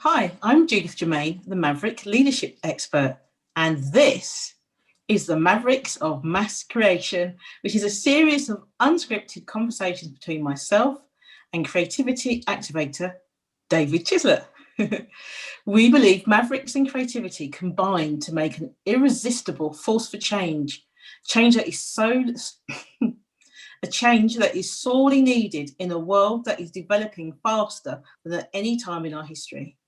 Hi, I'm Judith Germain, the Maverick Leadership Expert, and this is the Mavericks of Mass Creation, which is a series of unscripted conversations between myself and creativity activator David Chislett. We believe mavericks and creativity combine to make an irresistible force for change, a change that is sorely needed in a world that is developing faster than at any time in our history.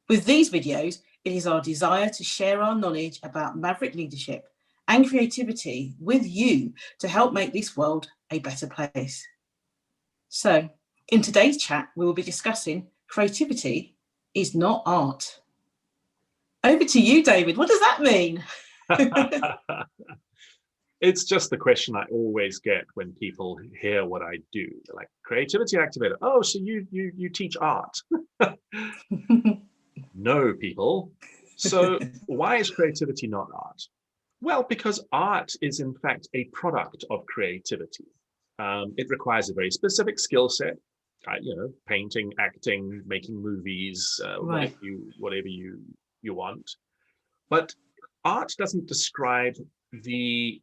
With these videos, it is our desire to share our knowledge about maverick leadership and creativity with you to help make this world a better place. So, in today's chat, we will be discussing creativity is not art. Over to you, David. What does that mean? It's just the question I always get when people hear what I do. They're like, creativity activator. Oh, so you teach art. No, people. So why is creativity not art? Well, because art is in fact a product of creativity. It requires a very specific skill set, painting, acting, making movies, Right. whatever you want. But art doesn't describe the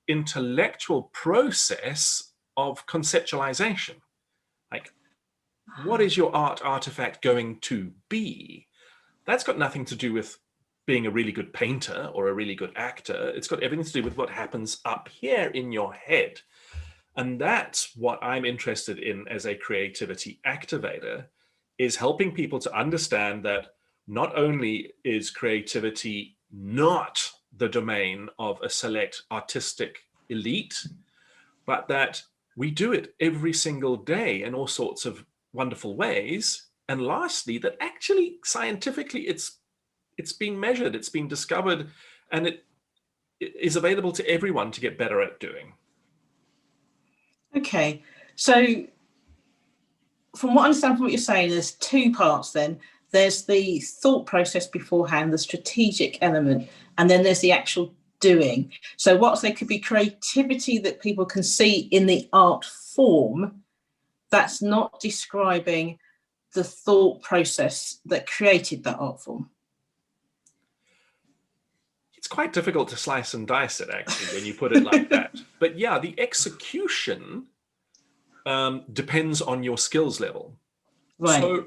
intellectual process of conceptualization. Like, what is your art artifact going to be? That's got nothing to do with being a really good painter or a really good actor. It's got everything to do with what happens up here in your head. And that's what I'm interested in as a creativity activator, is helping people to understand that not only is creativity not the domain of a select artistic elite, but that we do it every single day in all sorts of wonderful ways. And lastly, that actually scientifically it's been measured, it's been discovered, and it is available to everyone to get better at doing. Okay, so from what I understand from what you're saying, there's two parts then. There's the thought process beforehand, the strategic element, and then there's the actual doing. So whilst there could be creativity that people can see in the art form, that's not describing the thought process that created that art form. It's quite difficult to slice and dice it, actually, when you put it like that. But yeah, the execution depends on your skills level. Right. So,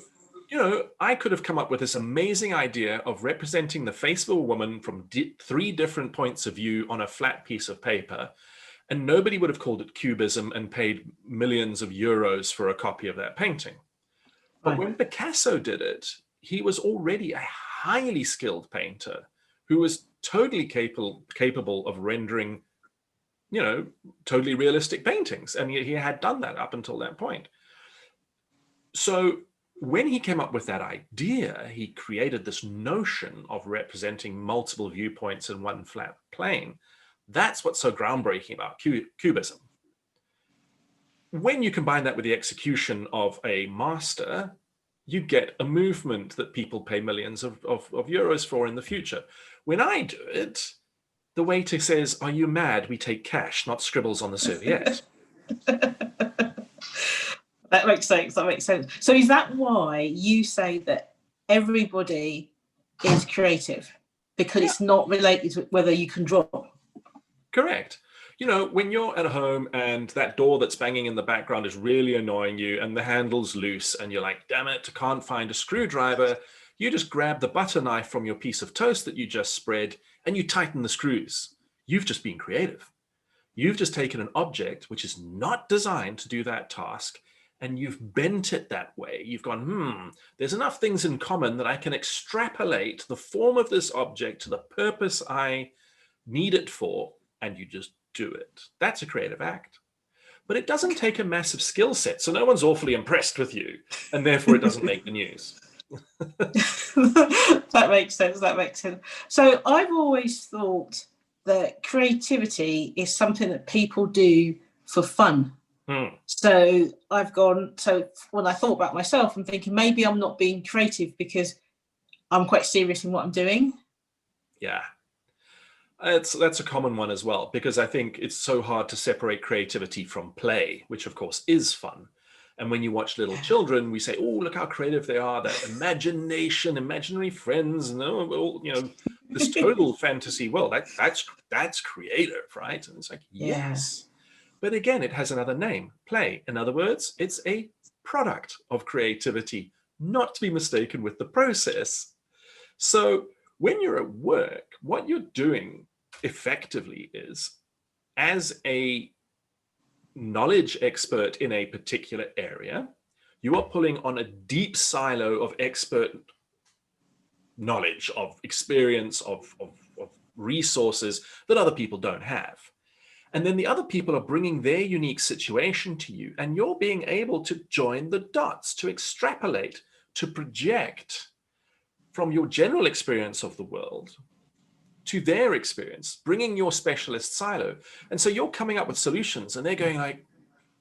I could have come up with this amazing idea of representing the face of a woman from three different points of view on a flat piece of paper, and nobody would have called it cubism and paid millions of euros for a copy of that painting. But Right. when Picasso did it, he was already a highly skilled painter who was totally capable of rendering, totally realistic paintings. And he had done that up until that point. So when he came up with that idea, he created this notion of representing multiple viewpoints in one flat plane. That's what's so groundbreaking about cubism. When you combine that with the execution of a master, you get a movement that people pay millions of euros for in the future. When I do it, the waiter says, "Are you mad? We take cash, not scribbles on the serviette." That makes sense. So is that why you say that everybody is creative? Because it's not related to whether you can draw? Correct. When you're at home and that door that's banging in the background is really annoying you and the handle's loose and you're like, damn it, I can't find a screwdriver, you just grab the butter knife from your piece of toast that you just spread and you tighten the screws. You've just been creative. You've just taken an object which is not designed to do that task and you've bent it that way. You've gone, there's enough things in common that I can extrapolate the form of this object to the purpose I need it for, and you just do it. That's a creative act. But it doesn't take a massive skill set, so no one's awfully impressed with you, and therefore it doesn't make the news. That makes sense. So I've always thought that creativity is something that people do for fun. So when I thought about myself, I'm thinking maybe I'm not being creative because I'm quite serious in what I'm doing. Yeah. That's a common one as well, because I think it's so hard to separate creativity from play, which of course is fun. And when you watch little Yeah. children, we say, oh, look how creative they are, that imagination, imaginary friends, and this total fantasy world. That's creative, right? And it's like, Yeah. yes. But again, it has another name, play. In other words, it's a product of creativity, not to be mistaken with the process. So when you're at work, what you're doing effectively is, as a knowledge expert in a particular area, you are pulling on a deep silo of expert knowledge, of experience, of resources that other people don't have. And then the other people are bringing their unique situation to you, and you're being able to join the dots, to extrapolate, to project from your general experience of the world to their experience, bringing your specialist silo. And so you're coming up with solutions, and they're going like,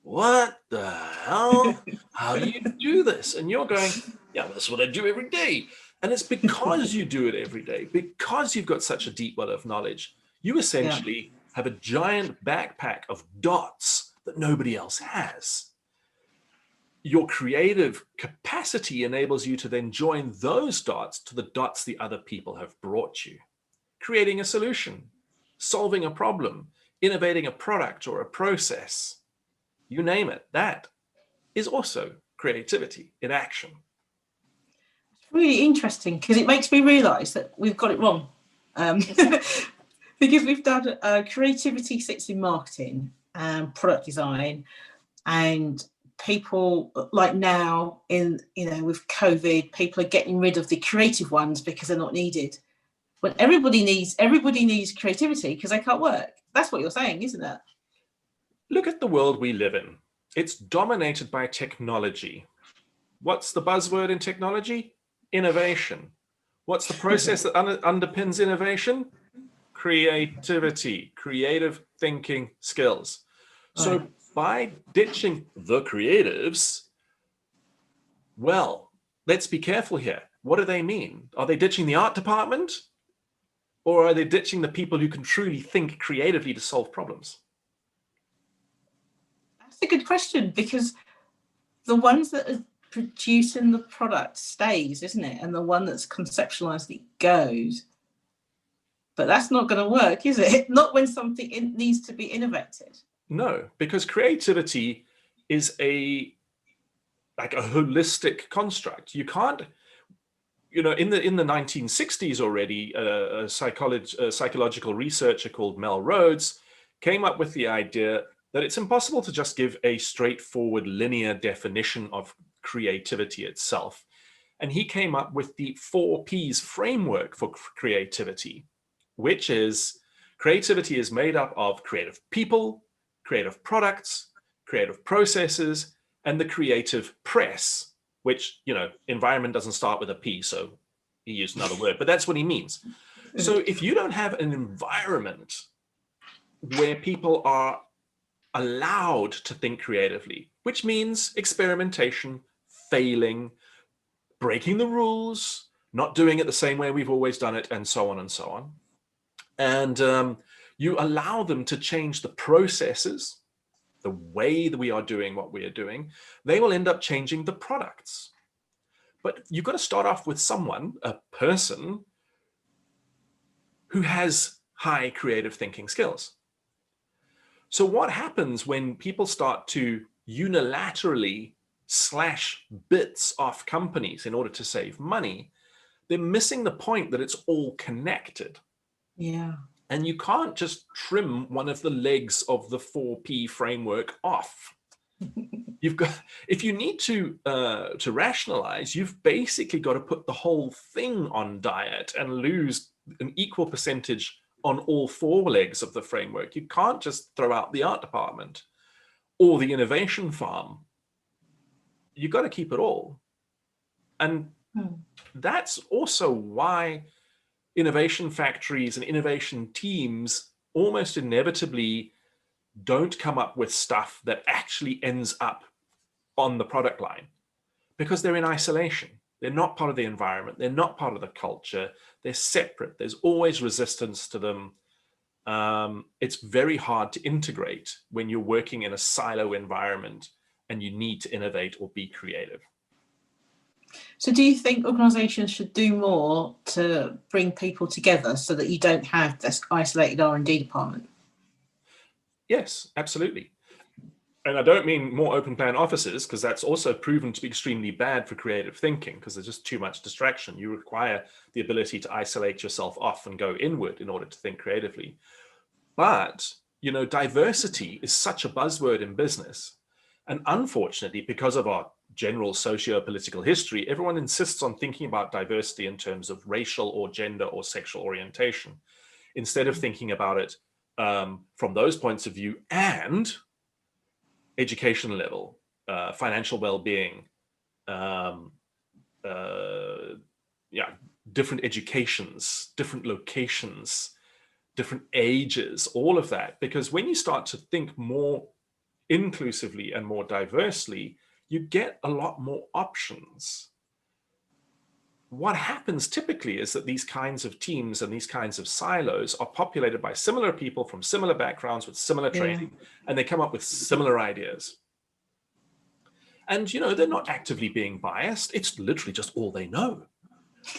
what the hell? How do you do this? And you're going, yeah, that's what I do every day. And it's because you do it every day, because you've got such a deep well of knowledge, you essentially have a giant backpack of dots that nobody else has. Your creative capacity enables you to then join those dots to the dots the other people have brought you, creating a solution, solving a problem, innovating a product or a process. You name it, that is also creativity in action. It's really interesting because it makes me realise that we've got it wrong. Because we've done creativity sits in marketing and product design, and people like now with COVID, people are getting rid of the creative ones because they're not needed. When everybody needs creativity because they can't work. That's what you're saying, isn't it? Look at the world we live in. It's dominated by technology. What's the buzzword in technology? Innovation. What's the process that underpins innovation? Creativity, creative thinking skills. So by ditching the creatives, well, let's be careful here. What do they mean? Are they ditching the art department? Or are they ditching the people who can truly think creatively to solve problems? That's a good question, because the ones that are producing the product stays, isn't it? And the one that's conceptualized it goes. But that's not going to work, is it? Not when something needs to be innovated. No, because creativity is a holistic construct. You can't, in the 1960s already, a psychological researcher called Mel Rhodes came up with the idea that it's impossible to just give a straightforward linear definition of creativity itself. And he came up with the 4 Ps framework for creativity, which is creativity is made up of creative people, creative products, creative processes, and the creative press, which, environment doesn't start with a P, so he used another word, but that's what he means. So if you don't have an environment where people are allowed to think creatively, which means experimentation, failing, breaking the rules, not doing it the same way we've always done it, and so on and so on. And you allow them to change the processes, the way that we are doing what we are doing, they will end up changing the products. But you've got to start off with someone, a person, who has high creative thinking skills. So what happens when people start to unilaterally slash bits off companies in order to save money? They're missing the point that it's all connected. Yeah. And you can't just trim one of the legs of the 4P framework off. You've got, if you need to rationalize, you've basically got to put the whole thing on diet and lose an equal percentage on all 4 legs of the framework. You can't just throw out the art department or the innovation farm. You've got to keep it all. And that's also why innovation factories and innovation teams almost inevitably don't come up with stuff that actually ends up on the product line, because they're in isolation. They're not part of the environment. They're not part of the culture. They're separate. There's always resistance to them. It's very hard to integrate when you're working in a silo environment and you need to innovate or be creative. So do you think organisations should do more to bring people together so that you don't have this isolated R&D department? Yes, absolutely. And I don't mean more open plan offices, because that's also proven to be extremely bad for creative thinking, because there's just too much distraction. You require the ability to isolate yourself off and go inward in order to think creatively. But, you know, diversity is such a buzzword in business. And unfortunately, because of our general socio-political history, everyone insists on thinking about diversity in terms of racial or gender or sexual orientation, instead of thinking about it from those points of view and education level, financial well-being, different educations, different locations, different ages, all of that. Because when you start to think more inclusively and more diversely, you get a lot more options. What happens typically is that these kinds of teams and these kinds of silos are populated by similar people from similar backgrounds with similar training, and they come up with similar ideas. And, you know, they're not actively being biased. It's literally just all they know.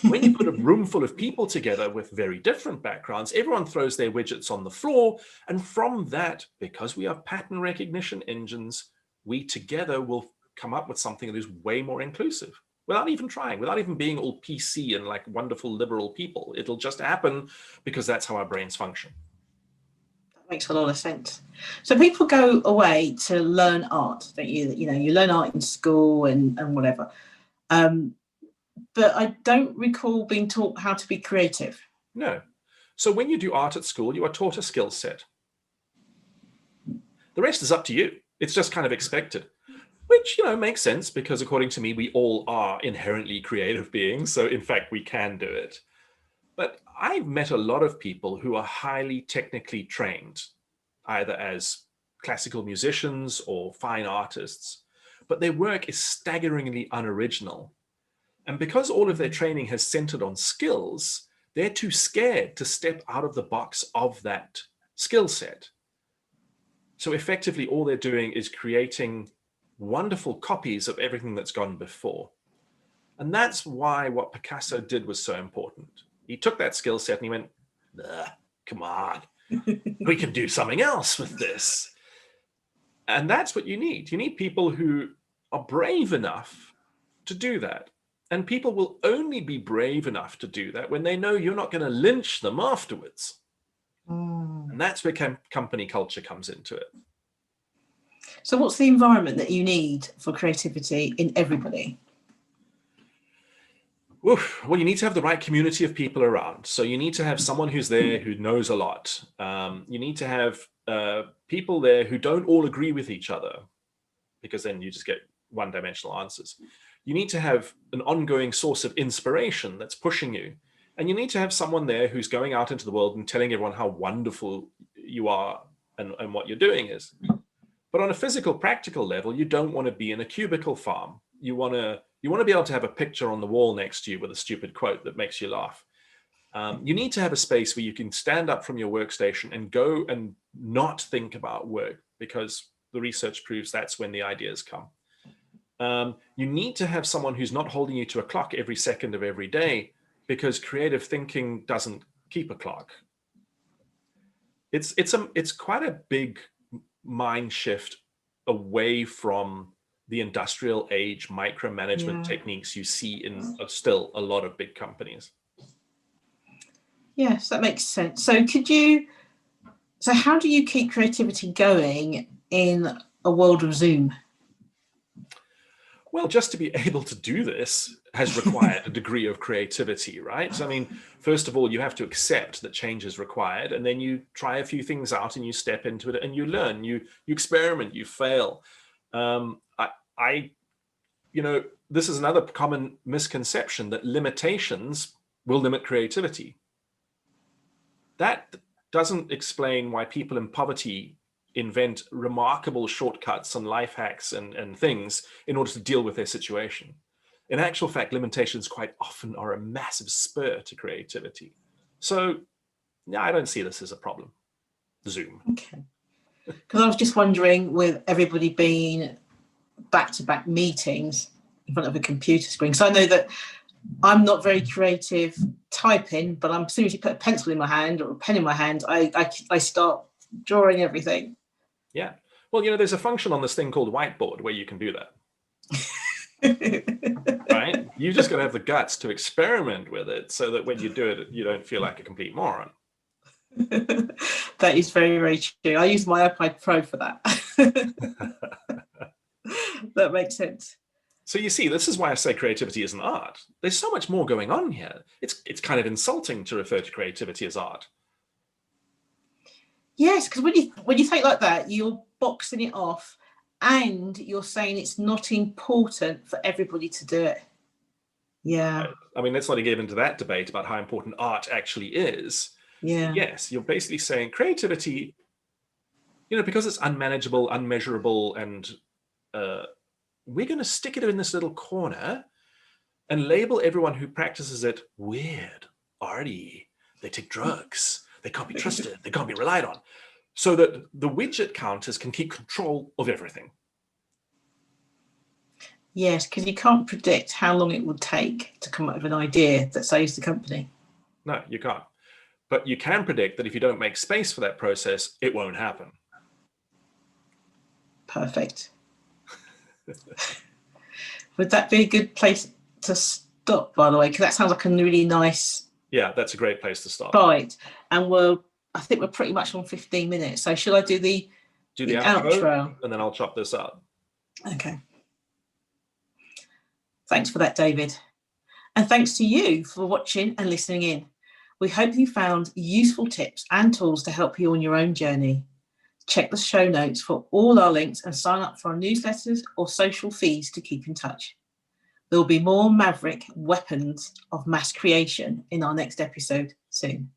When you put a room full of people together with very different backgrounds, everyone throws their widgets on the floor. And from that, because we have pattern recognition engines, we together will come up with something that is way more inclusive without even trying, without even being all PC and like wonderful liberal people. It'll just happen because that's how our brains function. That makes a lot of sense. So people go away to learn art, don't you? You know, you learn art in school and whatever. But I don't recall being taught how to be creative. No. So when you do art at school, you are taught a skill set. The rest is up to you. It's just kind of expected, which, you know, makes sense because according to me, we all are inherently creative beings. So in fact, we can do it. But I've met a lot of people who are highly technically trained, either as classical musicians or fine artists, but their work is staggeringly unoriginal. And because all of their training has centered on skills, they're too scared to step out of the box of that skill set. So effectively, all they're doing is creating wonderful copies of everything that's gone before. And that's why what Picasso did was so important. He took that skill set and he went, come on, we can do something else with this. And that's what you need. You need people who are brave enough to do that. And people will only be brave enough to do that when they know you're not going to lynch them afterwards. And that's where company culture comes into it. So what's the environment that you need for creativity in everybody? Well, you need to have the right community of people around. So you need to have someone who's there who knows a lot. You need to have people there who don't all agree with each other, because then you just get one-dimensional answers. You need to have an ongoing source of inspiration that's pushing you. And you need to have someone there who's going out into the world and telling everyone how wonderful you are and what you're doing is. But on a physical, practical level, you don't want to be in a cubicle farm. You want to be able to have a picture on the wall next to you with a stupid quote that makes you laugh. You need to have a space where you can stand up from your workstation and go and not think about work, because the research proves that's when the ideas come. You need to have someone who's not holding you to a clock every second of every day, because creative thinking doesn't keep a clock. It's quite a big mind shift away from the industrial age micromanagement techniques you see in still a lot of big companies. Yes, that makes sense. So how do you keep creativity going in a world of Zoom? Well, just to be able to do this has required a degree of creativity, right? So, I mean, first of all, you have to accept that change is required, and then you try a few things out and you step into it and you learn, you experiment, you fail. This is another common misconception, that limitations will limit creativity. That doesn't explain why people in poverty invent remarkable shortcuts and life hacks and things in order to deal with their situation. In actual fact, limitations quite often are a massive spur to creativity. So, yeah, I don't see this as a problem. Zoom. Okay. Because I was just wondering, with everybody being back-to-back meetings in front of a computer screen. So I know that I'm not very creative typing, but as soon as you put a pencil in my hand or a pen in my hand, I start drawing everything. Yeah. Well, there's a function on this thing called whiteboard where you can do that. Right? You just got to have the guts to experiment with it so that when you do it, you don't feel like a complete moron. That is very, very true. I use my iPad Pro for that. That makes sense. So you see, this is why I say creativity isn't art. There's so much more going on here. It's kind of insulting to refer to creativity as art. Yes, because when you think like that, you're boxing it off and you're saying it's not important for everybody to do it. Yeah. I mean, let's not get into that debate about how important art actually is. Yeah. Yes, you're basically saying creativity, because it's unmanageable, unmeasurable, and we're going to stick it in this little corner and label everyone who practices it weird, arty, they take drugs, they can't be trusted, they can't be relied on, so that the widget counters can keep control of everything. Yes, because you can't predict how long it will take to come up with an idea that saves the company. No, you can't. But you can predict that if you don't make space for that process, it won't happen. Perfect. Would that be a good place to stop, by the way? Because that sounds like a really nice... Yeah, that's a great place to stop. Right. And I think we're pretty much on 15 minutes. So should I do the outro? And then I'll chop this up. Okay. Thanks for that, David. And thanks to you for watching and listening in. We hope you found useful tips and tools to help you on your own journey. Check the show notes for all our links and sign up for our newsletters or social feeds to keep in touch. There will be more Maverick weapons of mass creation in our next episode soon.